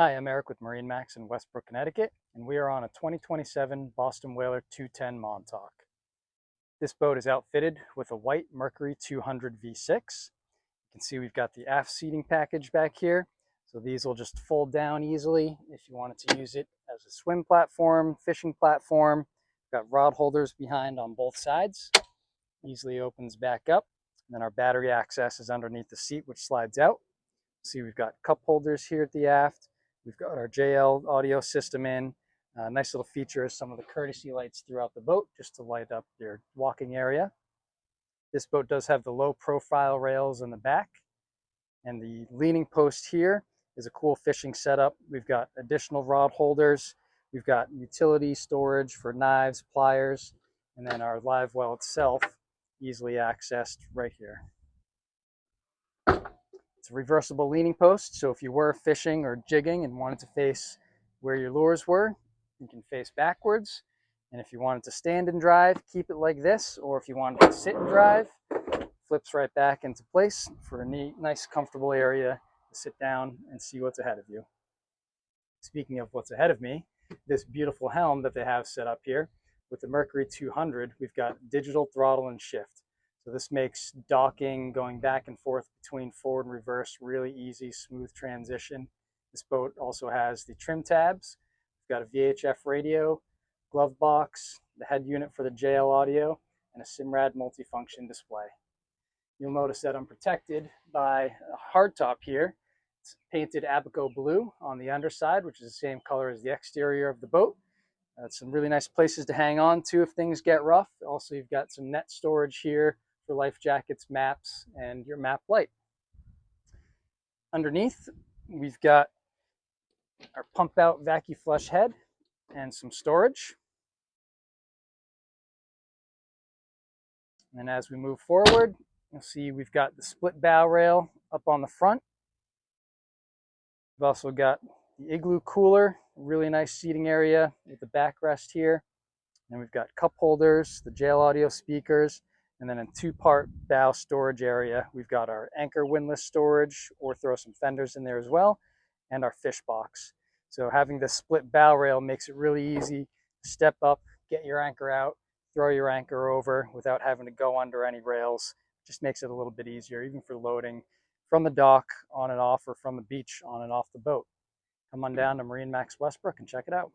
Hi, I'm Eric with MarineMax in Westbrook, Connecticut, and we are on a 2027 Boston Whaler 210 Montauk. This boat is outfitted with a white Mercury 200 V6. You can see we've got the aft seating package back here, so these will just fold down easily if you wanted to use it as a swim platform, fishing platform. We've got rod holders behind on both sides, easily opens back up. And then our battery access is underneath the seat, which slides out. See, we've got cup holders here at the aft. We've got our JL audio system in. Nice little feature is some of the courtesy lights throughout the boat just to light up your walking area. This boat does have the low profile rails in the back. And the leaning post here is a cool fishing setup. We've got additional rod holders. We've got utility storage for knives, pliers, and then our live well itself easily accessed right here. It's a reversible leaning post, so if you were fishing or jigging and wanted to face where your lures were, you can face backwards. And if you wanted to stand and drive, keep it like this, or if you wanted to sit and drive, flips right back into place for a neat, nice, comfortable area to sit down and see what's ahead of you. Speaking of what's ahead of me, this beautiful helm that they have set up here with the Mercury 200, we've got digital throttle and shift. So this makes docking, going back and forth between forward and reverse, really easy, smooth transition. This boat also has the trim tabs. We've got a VHF radio, glove box, the head unit for the JL audio, and a Simrad multifunction display. You'll notice that I'm protected by a hardtop here. It's painted Abaco blue on the underside, which is the same color as the exterior of the boat. Some really nice places to hang on to if things get rough. Also, you've got some net storage here for life jackets, maps, and your map light. Underneath, we've got our pump out vacuum flush head and some storage. And then as we move forward, you'll see we've got the split bow rail up on the front. We've also got the igloo cooler, really nice seating area with the backrest here. And we've got cup holders, the JL audio speakers, and then a two-part bow storage area. We've got our anchor windlass storage, or throw some fenders in there as well, and our fish box. So having the split bow rail makes it really easy to step up, get your anchor out, throw your anchor over without having to go under any rails. Just makes it a little bit easier, even for loading from the dock on and off, or from the beach on and off the boat. Come on down to MarineMax Westbrook and check it out.